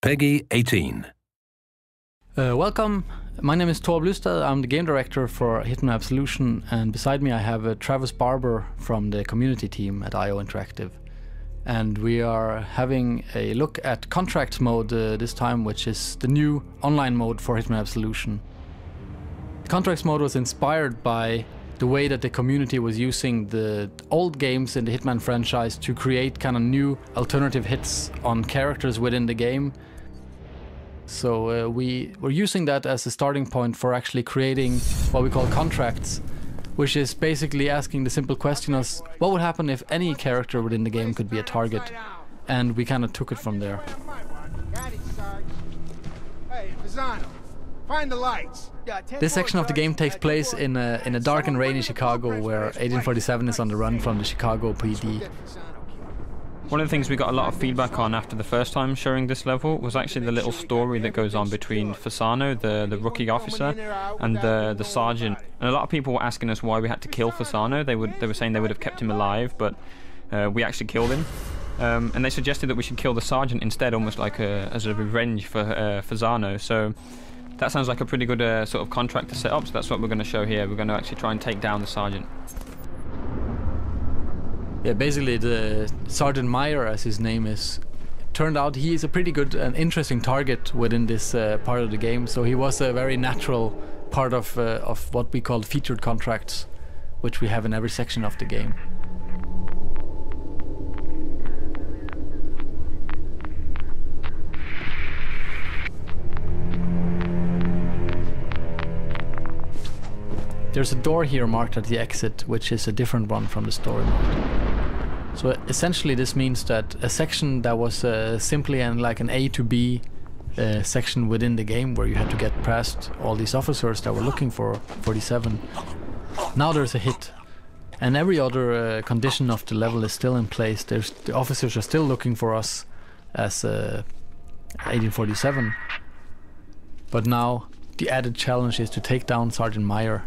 Peggy 18. Welcome, my name is Thor Blustad. I'm the game director for Hitman Absolution, and beside me I have Travis Barber from the community team at IO Interactive. And we are having a look at contracts mode this time, which is the new online mode for Hitman Absolution. The contracts mode was inspired by the way that the community was using the old games in the Hitman franchise to create kind of new alternative hits on characters within the game. So we were using that as a starting point for actually creating what we call contracts, which is basically asking the simple question of what would happen if any character within the game could be a target, and we kind of took it from there. Find the lights. This section of the game takes place in a dark and rainy Chicago, where 1847 is on the run from the Chicago PD. One of the things we got a lot of feedback on after the first time showing this level was actually the little story that goes on between Fasano, the rookie officer, and the sergeant. And a lot of people were asking us why we had to kill Fasano. They were saying they would have kept him alive, but we actually killed him. And they suggested that we should kill the sergeant instead, almost like as a revenge for Fasano. So that sounds like a pretty good sort of contract to set up, so that's what we're going to show here. We're going to actually try and take down the sergeant. Yeah, basically the Sergeant Meyer, as his name is, turned out he is a pretty good and interesting target within this part of the game. So he was a very natural part of what we call featured contracts, which we have in every section of the game. There's a door here marked at the exit, which is a different one from the story mode. So essentially this means that a section that was simply like an A to B section within the game, where you had to get past all these officers that were looking for 47, now there's a hit. And every other condition of the level is still in place. The officers are still looking for us as 1847. But now the added challenge is to take down Sergeant Meyer.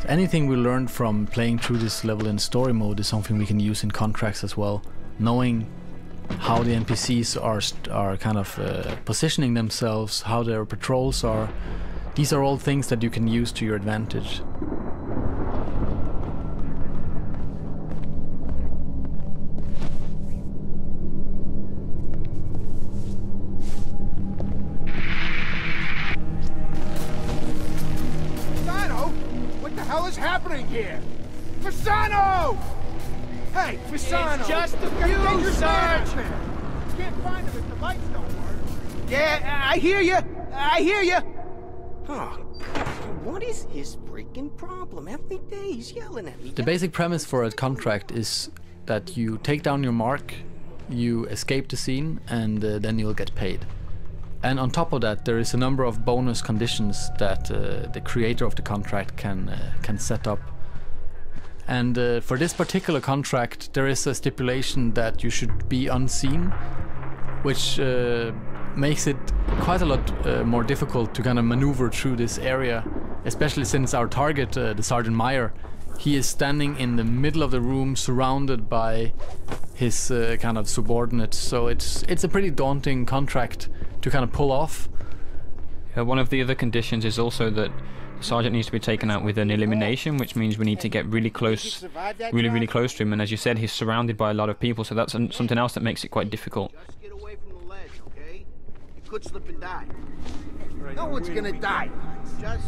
Anything we learned from playing through this level in story mode is something we can use in contracts as well. Knowing how the NPCs are kind of positioning themselves, how their patrols are. These are all things that you can use to your advantage. What is happening here? Fasano! Hey, Fasano! It's just a few, Sarge! Can't find him if the lights don't work. Yeah, I hear you! I hear you! Huh. What is his freaking problem? Every day he's yelling at me. The basic premise for a contract is that you take down your mark, you escape the scene, and then you'll get paid. And on top of that, there is a number of bonus conditions that the creator of the contract can set up. And for this particular contract, there is a stipulation that you should be unseen, which makes it quite a lot more difficult to kind of maneuver through this area, especially since our target, the Sergeant Meyer, he is standing in the middle of the room, surrounded by his kind of subordinates. So it's a pretty daunting contract to kind of pull off. One of the other conditions is also that the sergeant needs to be taken out with an elimination, which means we need to get really close, really close to him. And as you said, he's surrounded by a lot of people, so that's something else that makes it quite difficult. Just get away from the ledge, okay? You could slip and die. No one's gonna die. Just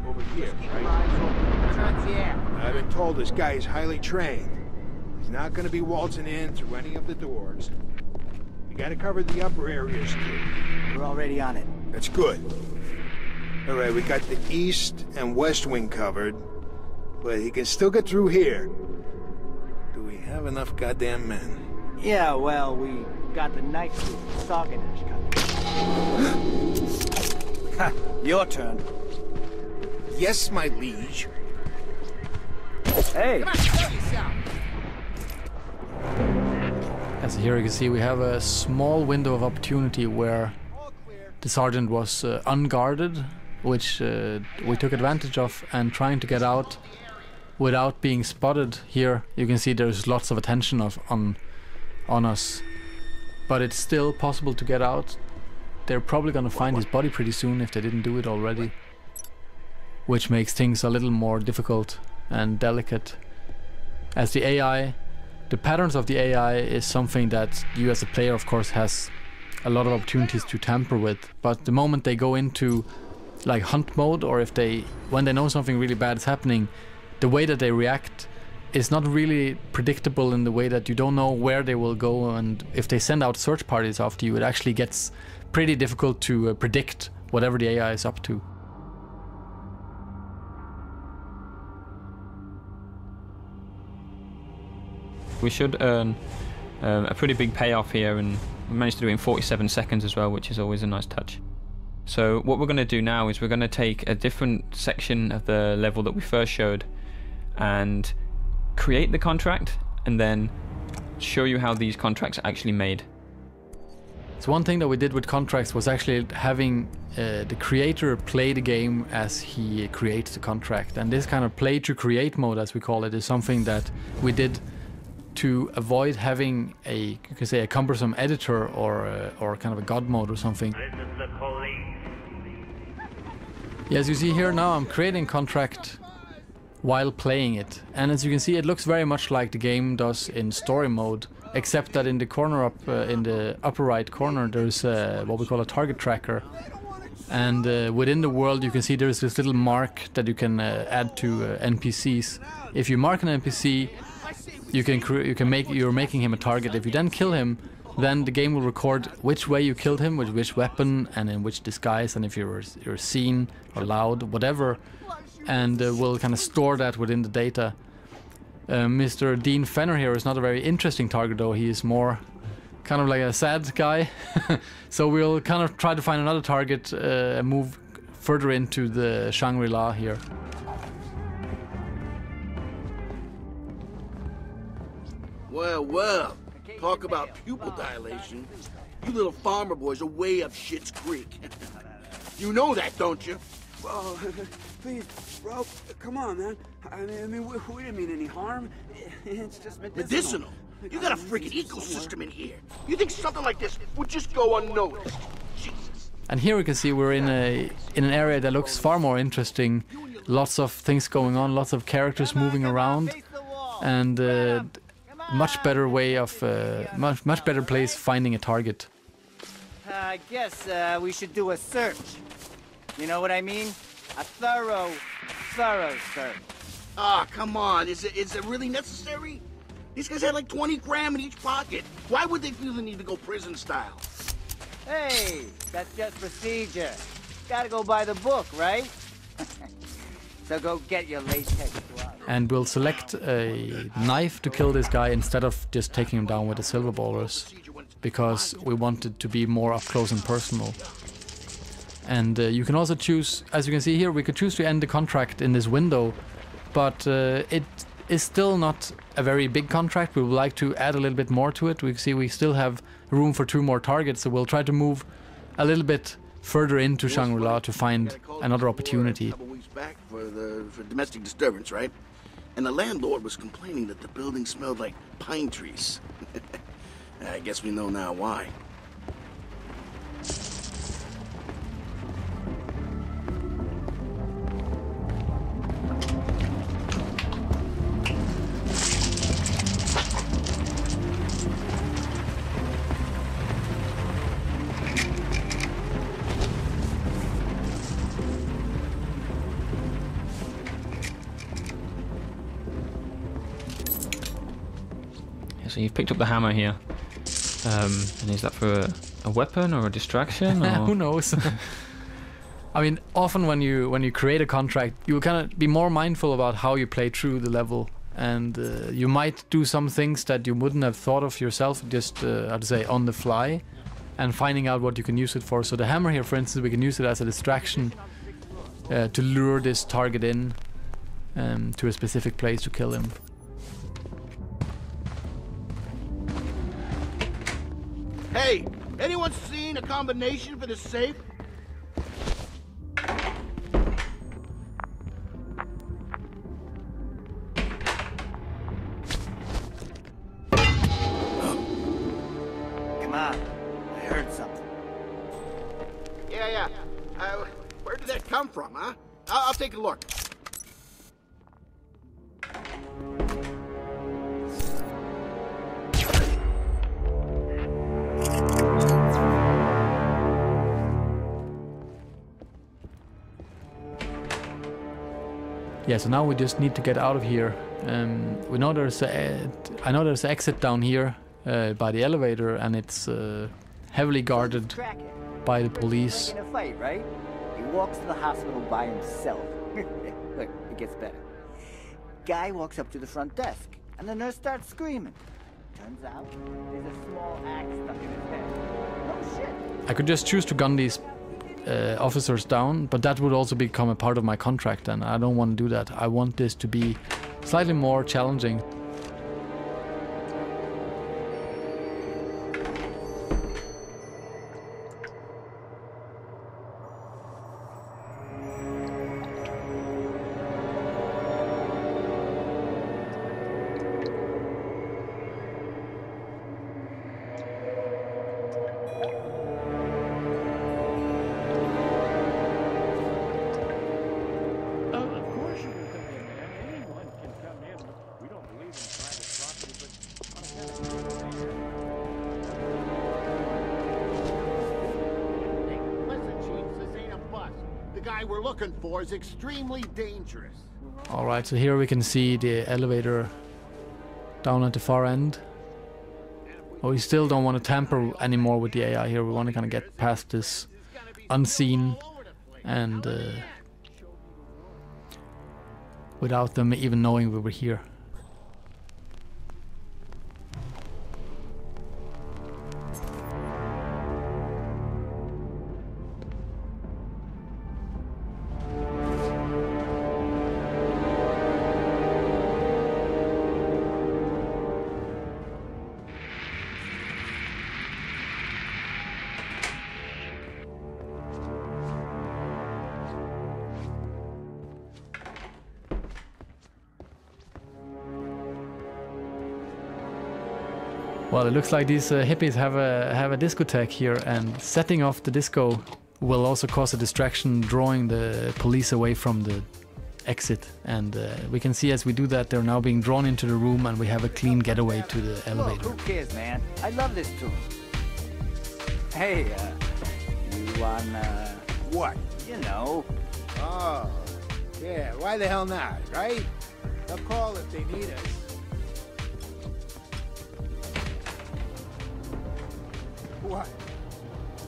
over here, keep your eyes open. Yeah. I've been told this guy is highly trained. He's not going to be waltzing in through any of the doors. We got to cover the upper areas too. We're already on it. That's good. All right, we got the east and west wing covered, but he can still get through here. Do we have enough goddamn men? Yeah, well, we got the night crew Saganers coming. Your turn. Yes, my liege. Hey! Come on, show yourself! As here you can see, we have a small window of opportunity where the sergeant was unguarded, which we took advantage of, and trying to get out without being spotted. Here you can see there's lots of attention on us, but it's still possible to get out. They're probably gonna find his body pretty soon if they didn't do it already, which makes things a little more difficult and delicate. As the AI, the patterns of the AI is something that you as a player of course has a lot of opportunities to tamper with, but the moment they go into like hunt mode, or when they know something really bad is happening, the way that they react is not really predictable, in the way that you don't know where they will go, and if they send out search parties after you, it actually gets pretty difficult to predict whatever the AI is up to. We should earn a pretty big payoff here, and we managed to do it in 47 seconds as well, which is always a nice touch. So what we're going to do now is we're going to take a different section of the level that we first showed and create the contract, and then show you how these contracts are actually made. So one thing that we did with contracts was actually having the creator play the game as he creates the contract, and this kind of play to create mode, as we call it, is something that we did to avoid having you could say a cumbersome editor or kind of a god mode or something. Yeah, as you see here now, I'm creating contract while playing it, and as you can see, it looks very much like the game does in story mode, except that in the corner in the upper right corner, there's what we call a target tracker, and within the world you can see there's this little mark that you can add to NPCs. If you mark an NPC, you're making him a target. If you then kill him, then the game will record which way you killed him, with which weapon and in which disguise, and if you're seen or loud, whatever, and we'll kind of store that within the data. Mr. Dean Fenner here is not a very interesting target though. He is more kind of like a sad guy. So we'll kind of try to find another target and move further into the Shangri-La here. Well, talk about pupil dilation. You little farmer boys are way up Shit's Creek. You know that, don't you? Bro, please, bro, come on, man. I mean, we didn't mean any harm. It's just medicinal. You got a freaking ecosystem in here. You think something like this would just go unnoticed? Jesus. And here we can see we're in an area that looks far more interesting. Lots of things going on, lots of characters moving around, and much better way of much better place finding a target. I guess we should do a search. You know what I mean? A thorough search. Ah, come on. Is it really necessary? These guys had like 20 grand in each pocket. Why would they feel the need to go prison style? Hey, that's just procedure. Gotta go by the book, right? So go get your latex gloves. And we'll select a knife to kill this guy instead of just taking him down with the silver ballers, because we want it to be more up close and personal. And you can also choose, as you can see here, we could choose to end the contract in this window, but it is still not a very big contract. We would like to add a little bit more to it. We see we still have room for 2 more targets, so we'll try to move a little bit further into Shangri-La to find another opportunity. A couple weeks back for domestic disturbance, right? And the landlord was complaining that the building smelled like pine trees. I guess we know now why. So you've picked up the hammer here, and is that for a weapon or a distraction? Or? Who knows? I mean, often when you create a contract, you kind of be more mindful about how you play through the level, and you might do some things that you wouldn't have thought of yourself, just how to say, on the fly, and finding out what you can use it for. So the hammer here, for instance, we can use it as a distraction to lure this target in to a specific place to kill him. Hey, anyone seen a combination for the safe? come from, huh? I'll take a look. Yeah, so now we just need to get out of here. We know I know there's an exit down here by the elevator, and it's heavily guarded by the police. In a fight, right? He walks to the hospital by himself. Look, it gets better. Guy walks up to the front desk, and the nurse starts screaming. Turns out there's a small axe stuck in his head. No shit. I could just choose to gun these officers down, but that would also become a part of my contract, and I don't want to do that. I want this to be slightly more challenging. We're looking for is extremely dangerous. Alright, so here we can see the elevator down at the far end. But we still don't want to tamper anymore with the AI here. We want to kind of get past this unseen and without them even knowing we were here. Well, it looks like these hippies have a discotheque here, and setting off the disco will also cause a distraction, drawing the police away from the exit. And we can see as we do that, they're now being drawn into the room, and we have a clean getaway to the elevator. Look, who cares, man? I love this tune. Hey, you on, What? you know. Oh, yeah, why the hell not, right? They'll call if they need us. What?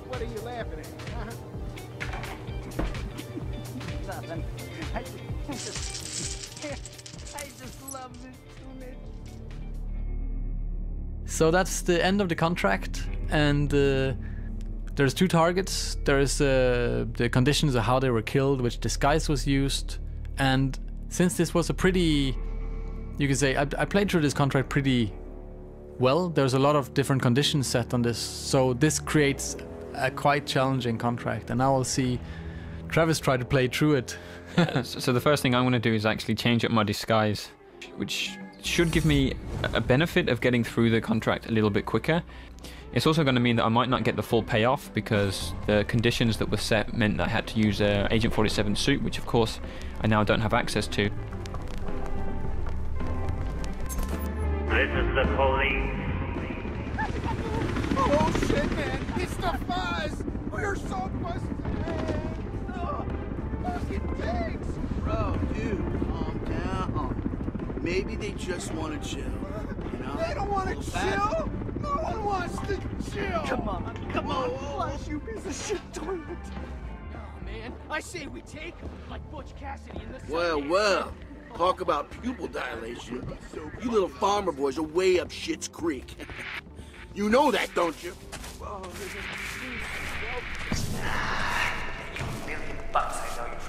What are you laughing at? Huh? Nothing. I just love this tune. So that's the end of the contract, and there's two targets. There's the conditions of how they were killed, which disguise was used, and since this was a pretty, you could say, I played through this contract pretty well. There's a lot of different conditions set on this, so this creates a quite challenging contract, and now I'll see Travis try to play through it. So the first thing I'm going to do is actually change up my disguise, which should give me a benefit of getting through the contract a little bit quicker. It's also going to mean that I might not get the full payoff, because the conditions that were set meant that I had to use Agent 47 suit, which of course I now don't have access to. This is the police. Oh shit, man! It's the fuzz! We're so busted! Fucking pigs! Bro, dude, calm down. Maybe they just want to chill, you know? They don't want to chill! No one wants to chill! Come on, flush, you piece of shit toilet. Oh man, I say we take him like Butch Cassidy in the Well. Talk about pupil dilation. You little farmer boys are way up Schitt's Creek. You know that, don't you?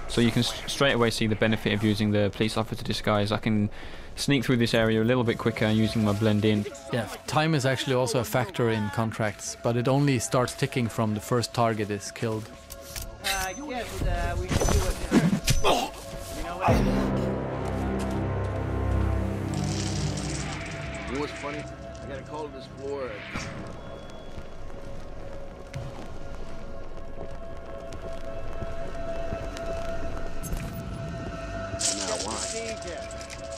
So you can straight away see the benefit of using the police officer disguise. I can sneak through this area a little bit quicker using my blend in. Yeah, time is actually also a factor in contracts, but it only starts ticking from the first target is killed. I guess we should do what you know what? You know what's funny? I got a call to this floor. procedure.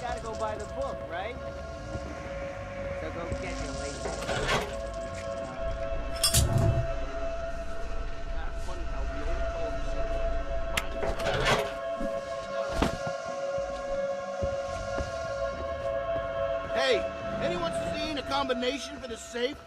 Gotta go by the book, right? So go get your lady. Hey, anyone seen a combination for the safe?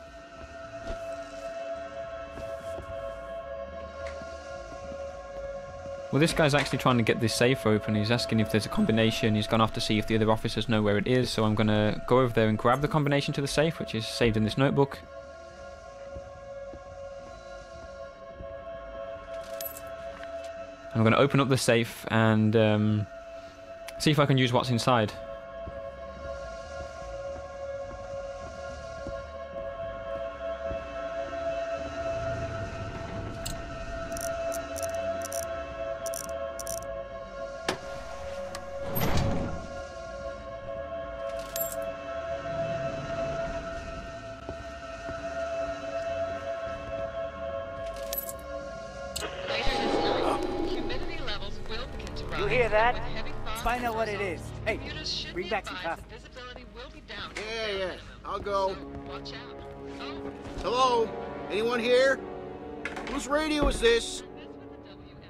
Well, this guy's actually trying to get this safe open. He's asking if there's a combination. He's gone off to see if the other officers know where it is. So I'm going to go over there and grab the combination to the safe, which is saved in this notebook. I'm going to open up the safe and see if I can use what's inside. You hear that? Find out what it is. Hey, bring back some coffee. Yeah, I'll go. Hello? Anyone here? Whose radio is this?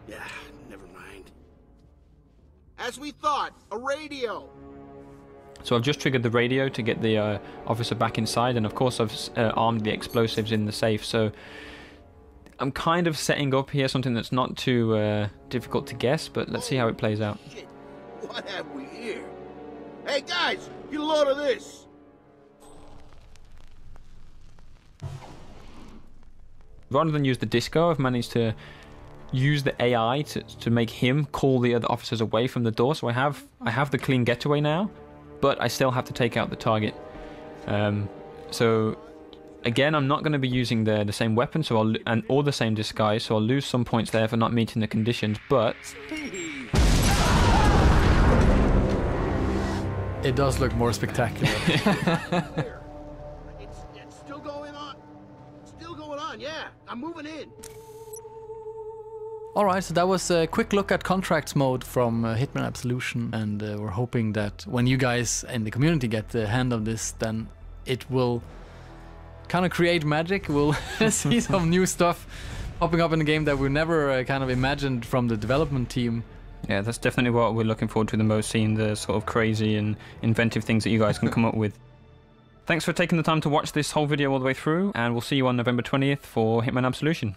Yeah, never mind. As we thought, a radio. So I've just triggered the radio to get the officer back inside, and of course I've armed the explosives in the safe. So I'm kind of setting up here something that's not too difficult to guess, but let's see how it plays out. Shit. What have we here? Hey guys, get a load of this. Rather than use the disco, I've managed to use the AI to make him call the other officers away from the door. So I have the clean getaway now, but I still have to take out the target. So again, I'm not going to be using the same weapon, or the same disguise, so I'll lose some points there for not meeting the conditions. But it does look more spectacular. It's still going on. Still going on. Yeah, I'm moving in. Alright, so that was a quick look at contracts mode from Hitman Absolution, and we're hoping that when you guys in the community get the hand of this, then it will kind of create magic. We'll see some new stuff popping up in the game that we never kind of imagined from the development team. yeah, that's definitely what we're looking forward to the most, seeing the sort of crazy and inventive things that you guys can come up with. Thanks for taking the time to watch this whole video all the way through, and we'll see you on November 20th for Hitman Absolution.